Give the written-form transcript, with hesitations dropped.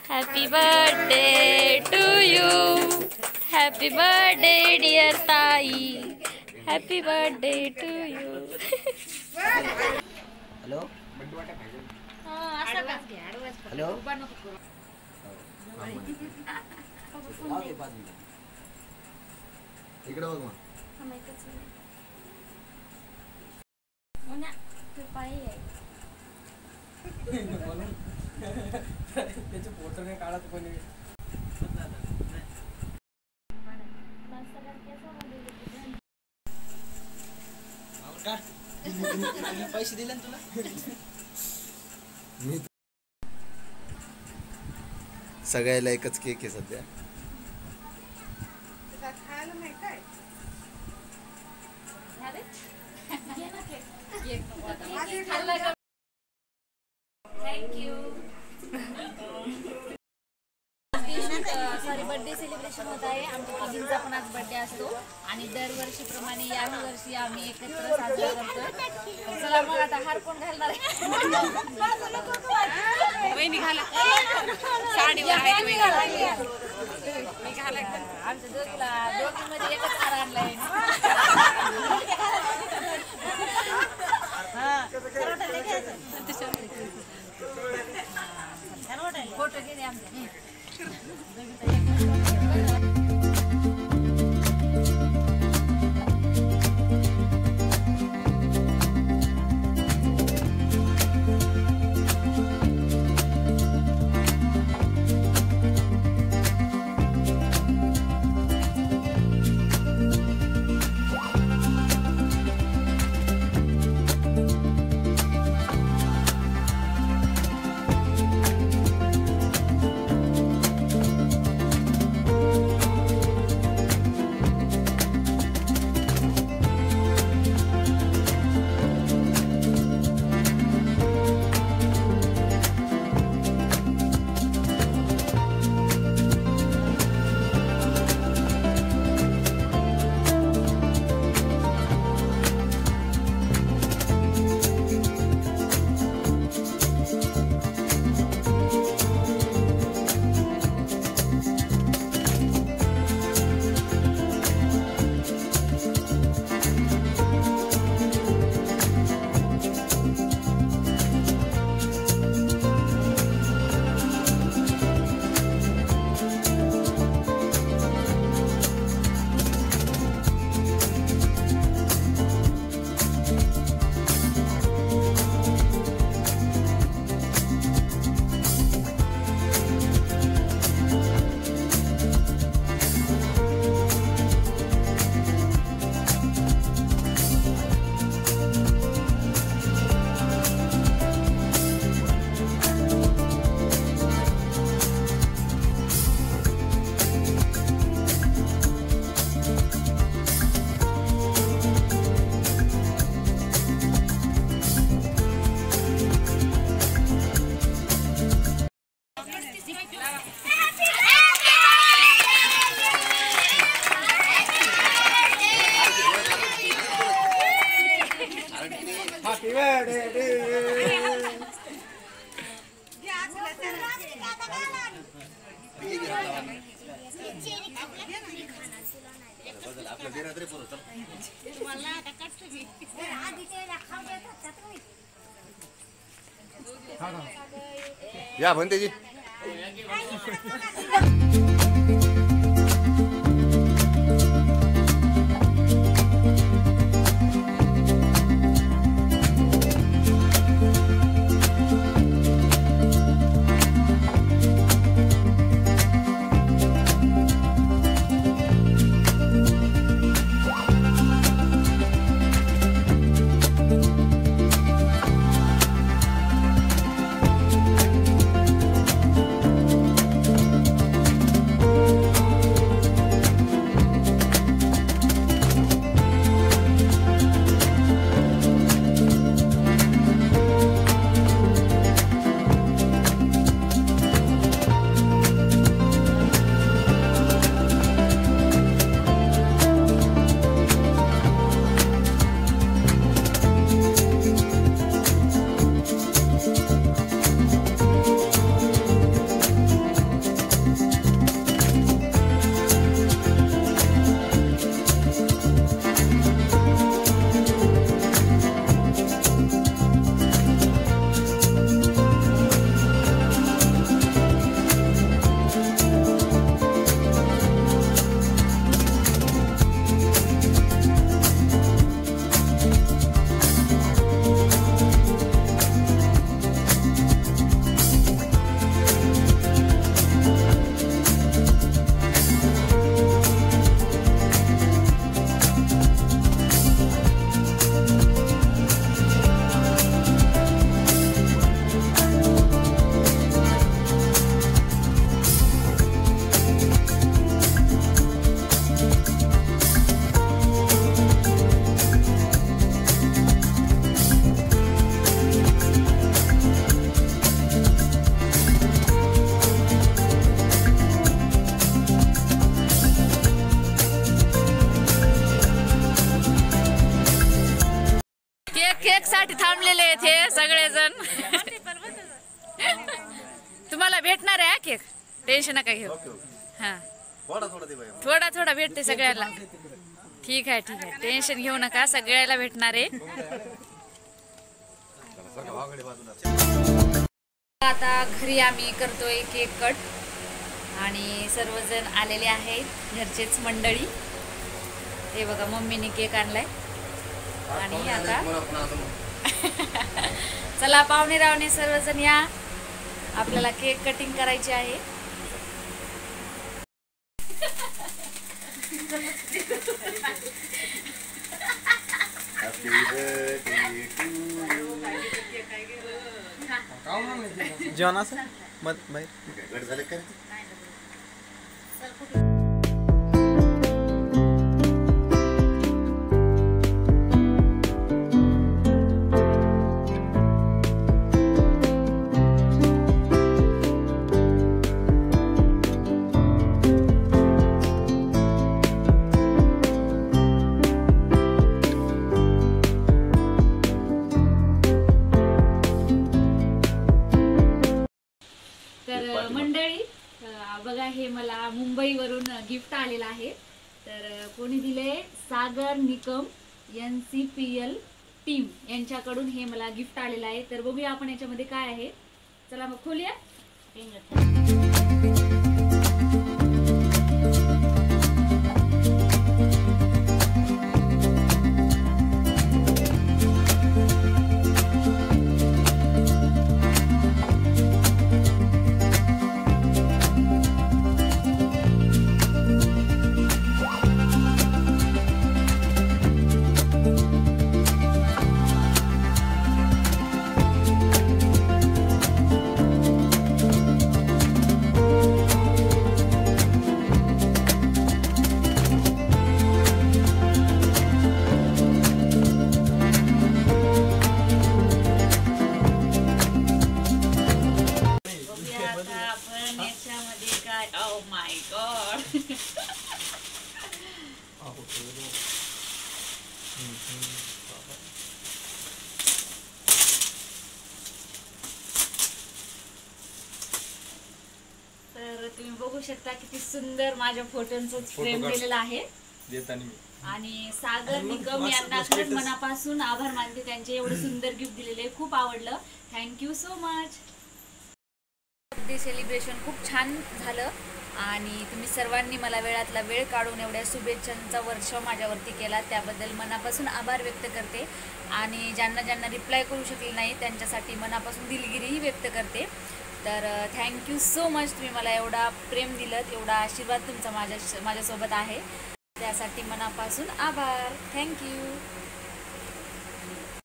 Happy birthday to you. Happy birthday dear Sai. Happy birthday to you. Hello. Hello. इकडे बघ मग त्याचे photo नाही काढत कोणी पैसे दिले तुला सगळ्याला एकच केक आहे सध्या सॉरी बर्थडे सेलिब्रेशन होत आहे. आमच्या तिघींचा पण आज बर्थडे असतो आणि दरवर्षीप्रमाणे याही वर्षी आम्ही एकत्र साजरा करतो. चला मग आता हार कोण घालणार आहे? वहिनी घाला साडी मी घाला आमच्या दोघींमध्ये एकच हार आणलाय. फोटो घेणे आमचे या म्हणते जी केक साठी थांबलेले आहेत हे सगळेजण. तुम्हाला भेटणार आहे केक, टेन्शन नका घेऊ. हा थोडा थोडा भेटते सगळ्याला. ठीक आहे ठीक आहे, टेन्शन घेऊ नका, सगळ्याला भेटणार आहे. आता घरी आम्ही करतोय केक कट आणि सर्वजण आलेले आहेत, घरचेच मंडळी. हे बघा मम्मीने केक आणलाय आणि आता चला पाहुणे रावणे सर्वजण या, आपल्याला केक कटिंग करायची आहे. जेवण असं मत बाई झाले काय तर मंडळी बघा, हे मला मुंबईवरून गिफ्ट आलेलं आहे. तर कोणी दिले, सागर निकम NCPL टीम यांच्याकडून हे मला गिफ्ट आलेलं आहे. तर बघूया आपण याच्यामध्ये काय आहे. चला मग खोलूया. Oh my god. तर तुम्ही बघू शकता किती सुंदर माझ्या फोटोंचं फ्रेम केलेलं आहे. आणि सागर निकम यांना खरंच मनापासून आभार मानते, त्यांचे एवढे सुंदर गिफ्ट दिलेले, खूप आवडलं. Thank you so much. Birthday celebration खूप छान झालं आणि तुम्ही सर्वांनी मला वेळातला वेळ काढून एवढ्या शुभेच्छांचा वर्षाव माझ्यावरती केला, त्याबद्दल मनापासून आभार व्यक्त करते. आणि ज्यांना ज्यांना रिप्लाय करू शकले नाही त्यांच्यासाठी मनापासून दिलगिरीही व्यक्त करते. तर थँक्यू सो मच, तुम्ही मला एवढा प्रेम दिलं, एवढा आशीर्वाद तुमचा माझ्यासोबत आहे, त्यासाठी मनापासून आभार. थँक्यू.